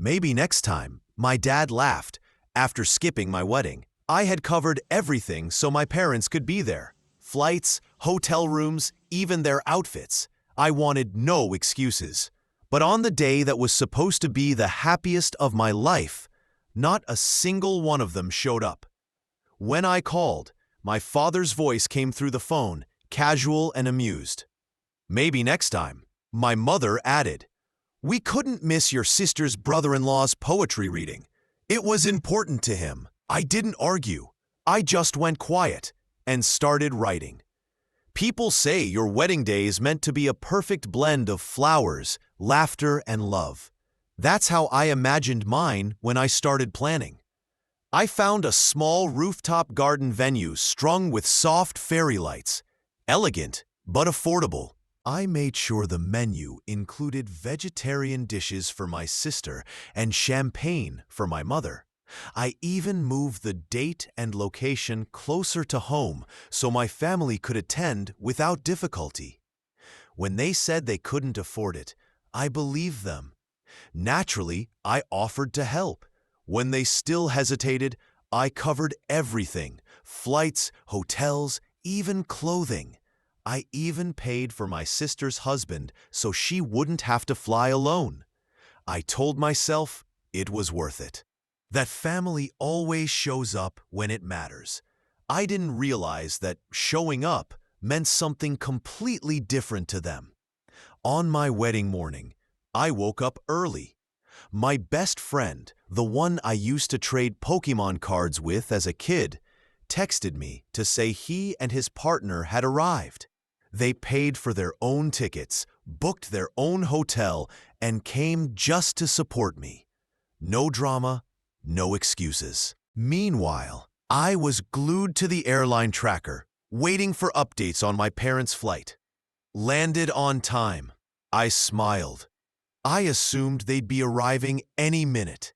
Maybe next time, my dad laughed. After skipping my wedding, I had covered everything so my parents could be there. Flights, hotel rooms, even their outfits. I wanted no excuses. But on the day that was supposed to be the happiest of my life, not a single one of them showed up. When I called, my father's voice came through the phone, casual and amused. Maybe next time, my mother added. We couldn't miss your sister's brother-in-law's poetry reading. It was important to him. I didn't argue. I just went quiet and started writing. People say your wedding day is meant to be a perfect blend of flowers, laughter, and love. That's how I imagined mine when I started planning. I found a small rooftop garden venue strung with soft fairy lights. Elegant, but affordable. I made sure the menu included vegetarian dishes for my sister and champagne for my mother. I even moved the date and location closer to home so my family could attend without difficulty. When they said they couldn't afford it, I believed them. Naturally, I offered to help. When they still hesitated, I covered everything: flights, hotels, even clothing. I even paid for my sister's husband so she wouldn't have to fly alone. I told myself it was worth it. That family always shows up when it matters. I didn't realize that showing up meant something completely different to them. On my wedding morning, I woke up early. My best friend, the one I used to trade Pokemon cards with as a kid, texted me to say he and his partner had arrived. They paid for their own tickets, booked their own hotel, and came just to support me. No drama, no excuses. Meanwhile, I was glued to the airline tracker, waiting for updates on my parents' flight. Landed on time. I smiled. I assumed they'd be arriving any minute.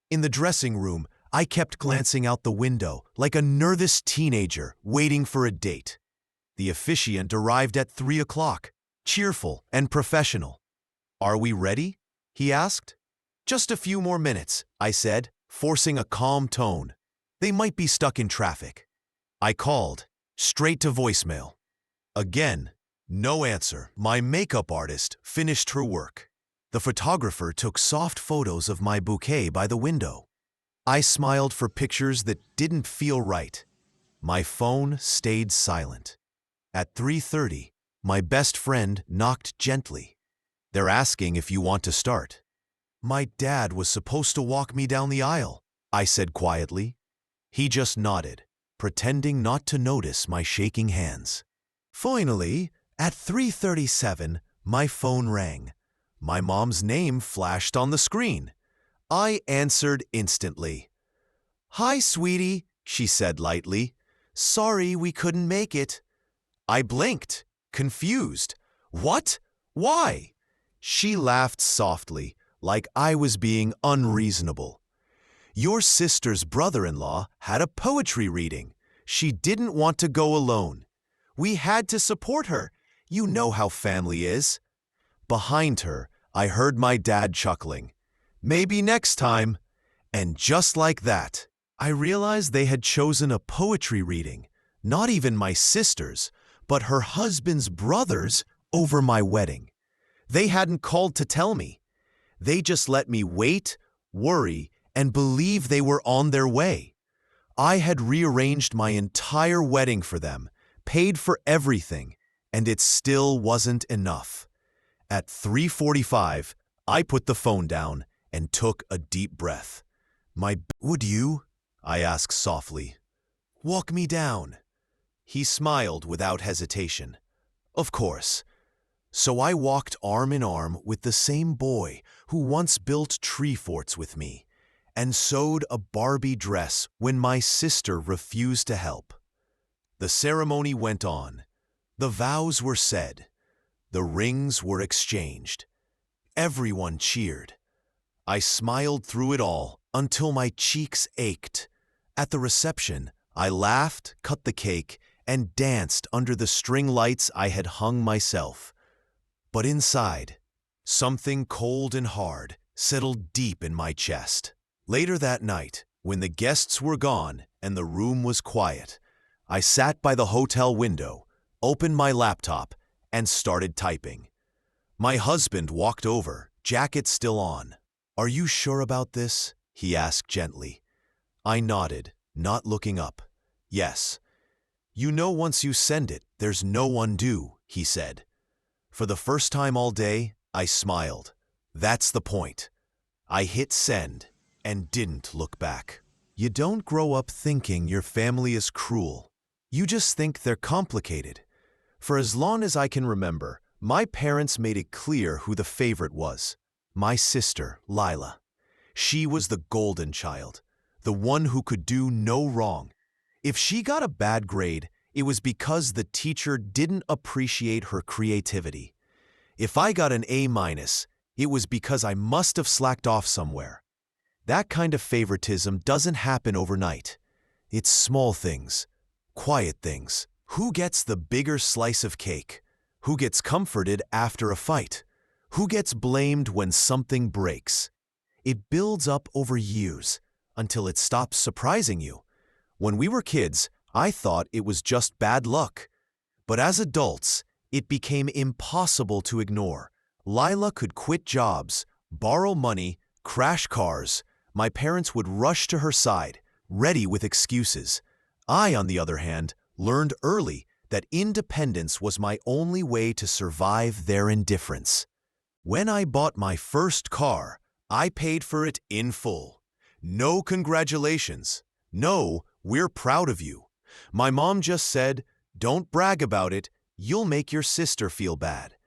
In the dressing room, I kept glancing out the window like a nervous teenager waiting for a date. The officiant arrived at 3 o'clock, cheerful and professional. Are we ready? He asked. Just a few more minutes, I said, forcing a calm tone. They might be stuck in traffic. I called, straight to voicemail. Again, no answer. My makeup artist finished her work. The photographer took soft photos of my bouquet by the window. I smiled for pictures that didn't feel right. My phone stayed silent. At 3:30, my best friend knocked gently. They're asking if you want to start. My dad was supposed to walk me down the aisle, I said quietly. He just nodded, pretending not to notice my shaking hands. Finally, at 3:37, my phone rang. My mom's name flashed on the screen. I answered instantly. Hi, sweetie, she said lightly. Sorry we couldn't make it. I blinked, confused. What? Why? She laughed softly, like I was being unreasonable. Your sister's brother-in-law had a poetry reading. She didn't want to go alone. We had to support her. You know how family is. Behind her, I heard my dad chuckling. Maybe next time. And just like that, I realized they had chosen a poetry reading, not even my sister's, but her husband's brother's, over my wedding. They hadn't called to tell me. They just let me wait, worry, and believe they were on their way. I had rearranged my entire wedding for them, paid for everything, and it still wasn't enough. At 3:45, I put the phone down and took a deep breath. Would you? I asked softly. Walk me down. He smiled without hesitation. Of course. So I walked arm in arm with the same boy who once built tree forts with me, and sewed a Barbie dress when my sister refused to help. The ceremony went on. The vows were said. The rings were exchanged. Everyone cheered. I smiled through it all until my cheeks ached. At the reception, I laughed, cut the cake, and danced under the string lights I had hung myself. But inside, something cold and hard settled deep in my chest. Later that night, when the guests were gone and the room was quiet, I sat by the hotel window, opened my laptop, and started typing. My husband walked over, jacket still on. "Are you sure about this?" he asked gently. I nodded, not looking up. "Yes." "You know once you send it, there's no undo," he said. For the first time all day, I smiled. That's the point. I hit send and didn't look back. You don't grow up thinking your family is cruel. You just think they're complicated. For as long as I can remember, my parents made it clear who the favorite was. My sister, Lila. She was the golden child, the one who could do no wrong. If she got a bad grade, it was because the teacher didn't appreciate her creativity. If I got an A-, it was because I must have slacked off somewhere. That kind of favoritism doesn't happen overnight. It's small things, quiet things. Who gets the bigger slice of cake? Who gets comforted after a fight? Who gets blamed when something breaks? It builds up over years until it stops surprising you. When we were kids, I thought it was just bad luck. But as adults, it became impossible to ignore. Lila could quit jobs, borrow money, crash cars. My parents would rush to her side, ready with excuses. I, on the other hand, learned early that independence was my only way to survive their indifference. When I bought my first car, I paid for it in full. No congratulations. No, we're proud of you. My mom just said, "Don't brag about it, you'll make your sister feel bad."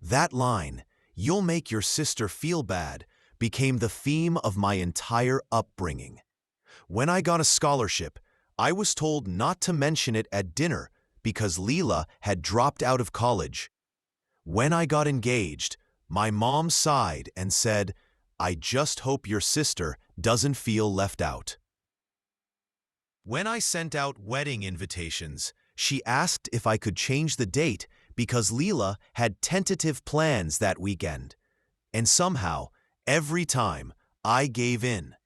That line, "You'll make your sister feel bad," became the theme of my entire upbringing. When I got a scholarship, I was told not to mention it at dinner because Lila had dropped out of college. When I got engaged, my mom sighed and said, "I just hope your sister doesn't feel left out." When I sent out wedding invitations, she asked if I could change the date because Lila had tentative plans that weekend. And somehow, every time, I gave in.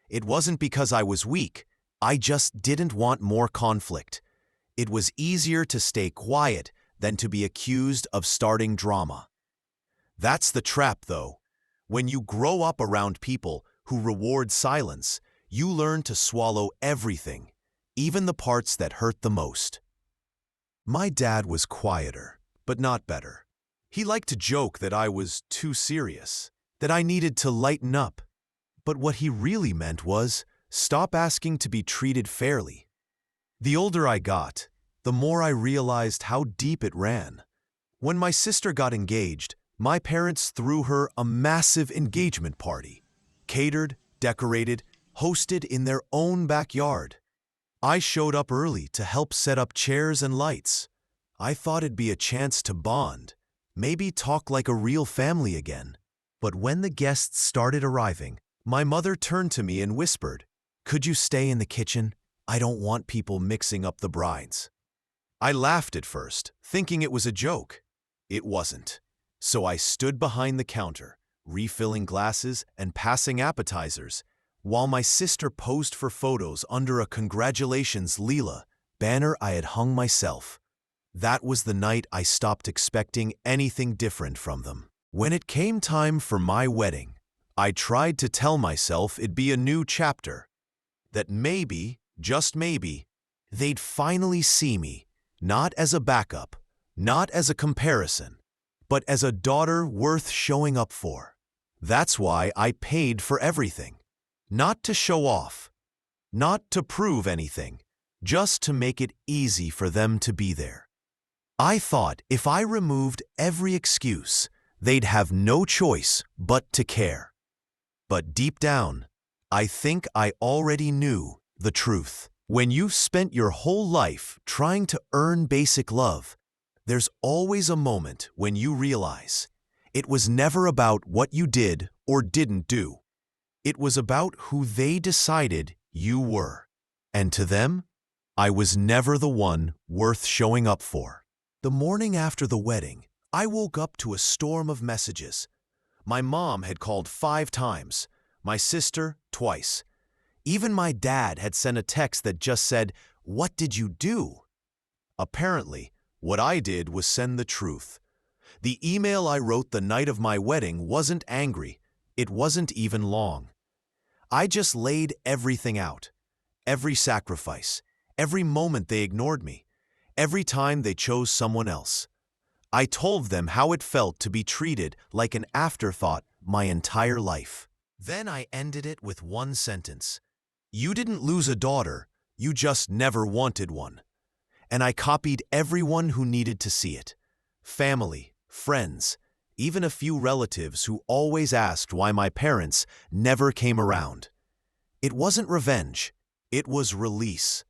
It wasn't because I was weak. I just didn't want more conflict. It was easier to stay quiet than to be accused of starting drama. That's the trap, though. When you grow up around people who reward silence, you learn to swallow everything, even the parts that hurt the most. My dad was quieter, but not better. He liked to joke that I was too serious, that I needed to lighten up. But what he really meant was, stop asking to be treated fairly. The older I got, the more I realized how deep it ran. When my sister got engaged, my parents threw her a massive engagement party, catered, decorated, hosted in their own backyard. I showed up early to help set up chairs and lights. I thought it'd be a chance to bond, maybe talk like a real family again. But when the guests started arriving, my mother turned to me and whispered, "Could you stay in the kitchen? I don't want people mixing up the brides." I laughed at first, thinking it was a joke. It wasn't. So I stood behind the counter, refilling glasses and passing appetizers, while my sister posed for photos under a "Congratulations, Lila" banner I had hung myself. That was the night I stopped expecting anything different from them. When it came time for my wedding, I tried to tell myself it'd be a new chapter, that maybe, just maybe, they'd finally see me, not as a backup, not as a comparison, but as a daughter worth showing up for. That's why I paid for everything. Not to show off, not to prove anything, just to make it easy for them to be there. I thought if I removed every excuse, they'd have no choice but to care. But deep down, I think I already knew the truth. When you've spent your whole life trying to earn basic love, there's always a moment when you realize it was never about what you did or didn't do. It was about who they decided you were. And to them, I was never the one worth showing up for. The morning after the wedding, I woke up to a storm of messages. My mom had called 5 times, my sister twice. Even my dad had sent a text that just said, "What did you do?" Apparently, what I did was send the truth. The email I wrote the night of my wedding wasn't angry. It wasn't even long. I just laid everything out. Every sacrifice, every moment they ignored me, every time they chose someone else. I told them how it felt to be treated like an afterthought my entire life. Then I ended it with one sentence. You didn't lose a daughter, you just never wanted one. And I copied everyone who needed to see it. Family, friends, even a few relatives who always asked why my parents never came around. It wasn't revenge, it was release.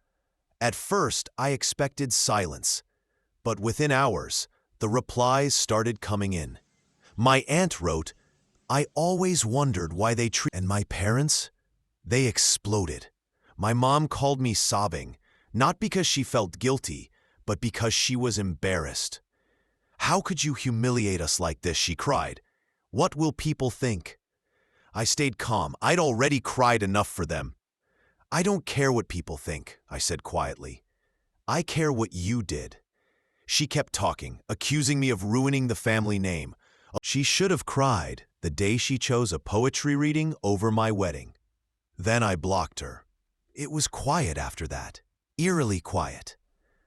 At first, I expected silence, but within hours, the replies started coming in. My aunt wrote, "I always wondered why they treat..." And my parents? They exploded. My mom called me sobbing, not because she felt guilty, but because she was embarrassed. "How could you humiliate us like this?" she cried. "What will people think?" I stayed calm. I'd already cried enough for them. "I don't care what people think," I said quietly. "I care what you did." She kept talking, accusing me of ruining the family name. She should have cried the day she chose a poetry reading over my wedding. Then I blocked her. It was quiet after that, eerily quiet.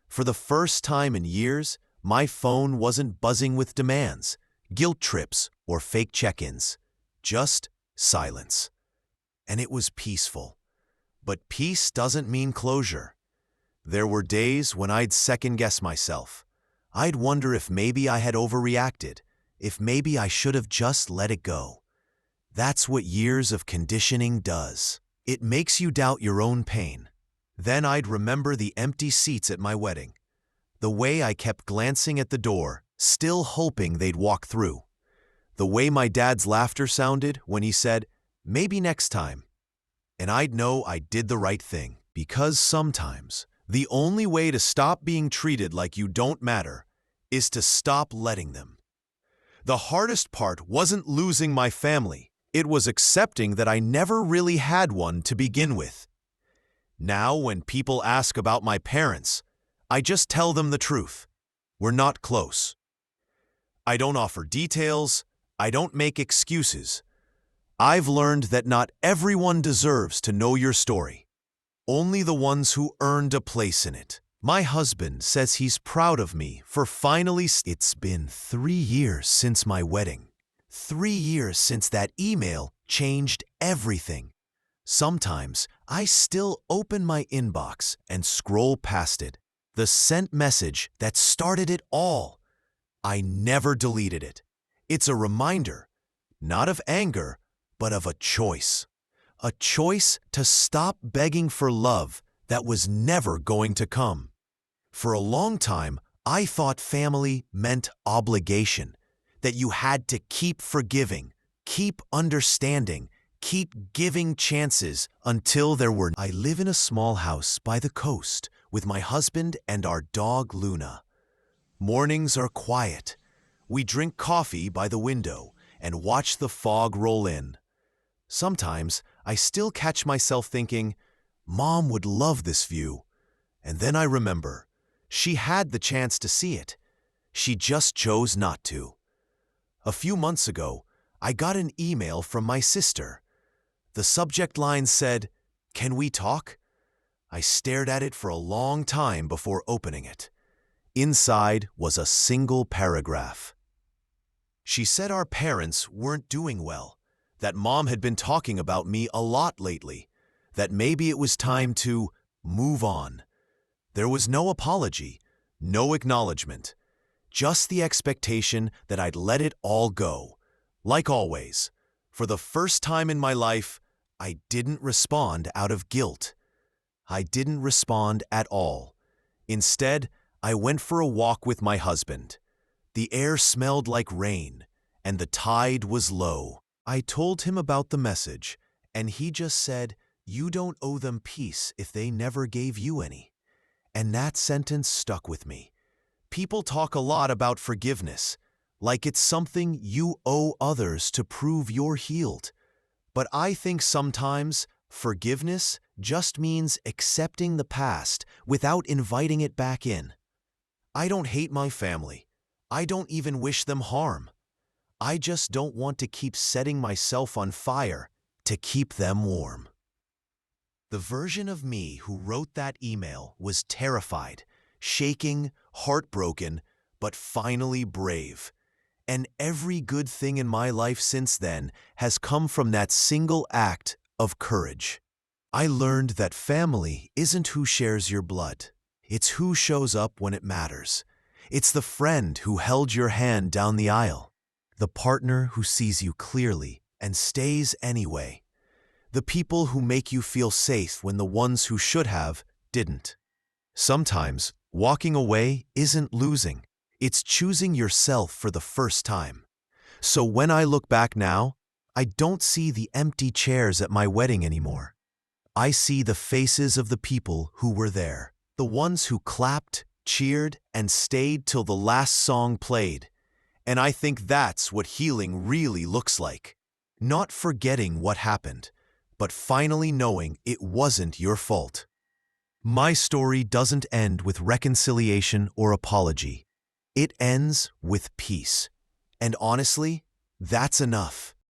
For the first time in years, my phone wasn't buzzing with demands, guilt trips, or fake check-ins. Just silence. And it was peaceful. But peace doesn't mean closure. There were days when I'd second-guess myself. I'd wonder if maybe I had overreacted, if maybe I should have just let it go. That's what years of conditioning does. It makes you doubt your own pain. Then I'd remember the empty seats at my wedding, the way I kept glancing at the door, still hoping they'd walk through, the way my dad's laughter sounded when he said, "Maybe next time." And I'd know I did the right thing, because sometimes the only way to stop being treated like you don't matter is to stop letting them. The hardest part wasn't losing my family. It was accepting that I never really had one to begin with. Now, when people ask about my parents, I just tell them the truth. We're not close. I don't offer details. I don't make excuses. I've learned that not everyone deserves to know your story. Only the ones who earned a place in it. My husband says he's proud of me for finally... It's been 3 years since my wedding. 3 years since that email changed everything. Sometimes I still open my inbox and scroll past it. The sent message that started it all. I never deleted it. It's a reminder, not of anger, but of a choice. A choice to stop begging for love that was never going to come. For a long time, I thought family meant obligation, that you had to keep forgiving, keep understanding, keep giving chances until there were... I live in a small house by the coast with my husband and our dog Luna. Mornings are quiet. We drink coffee by the window and watch the fog roll in. Sometimes I still catch myself thinking, Mom would love this view. And then I remember, she had the chance to see it. She just chose not to. A few months ago, I got an email from my sister. The subject line said, "Can we talk?" I stared at it for a long time before opening it. Inside was a single paragraph. She said our parents weren't doing well, that Mom had been talking about me a lot lately, that maybe it was time to move on. There was no apology, no acknowledgement, just the expectation that I'd let it all go. Like always, for the first time in my life, I didn't respond out of guilt. I didn't respond at all. Instead, I went for a walk with my husband. The air smelled like rain, and the tide was low. I told him about the message, and he just said, "You don't owe them peace if they never gave you any." And that sentence stuck with me. People talk a lot about forgiveness, like it's something you owe others to prove you're healed. But I think sometimes forgiveness just means accepting the past without inviting it back in. I don't hate my family. I don't even wish them harm. I just don't want to keep setting myself on fire to keep them warm. The version of me who wrote that email was terrified, shaking, heartbroken, but finally brave. And every good thing in my life since then has come from that single act of courage. I learned that family isn't who shares your blood. It's who shows up when it matters. It's the friend who held your hand down the aisle, the partner who sees you clearly and stays anyway, the people who make you feel safe when the ones who should have didn't. Sometimes, walking away isn't losing. It's choosing yourself for the first time. So when I look back now, I don't see the empty chairs at my wedding anymore. I see the faces of the people who were there, the ones who clapped, cheered, and stayed till the last song played. And I think that's what healing really looks like. Not forgetting what happened, but finally knowing it wasn't your fault. My story doesn't end with reconciliation or apology. It ends with peace. And honestly, that's enough.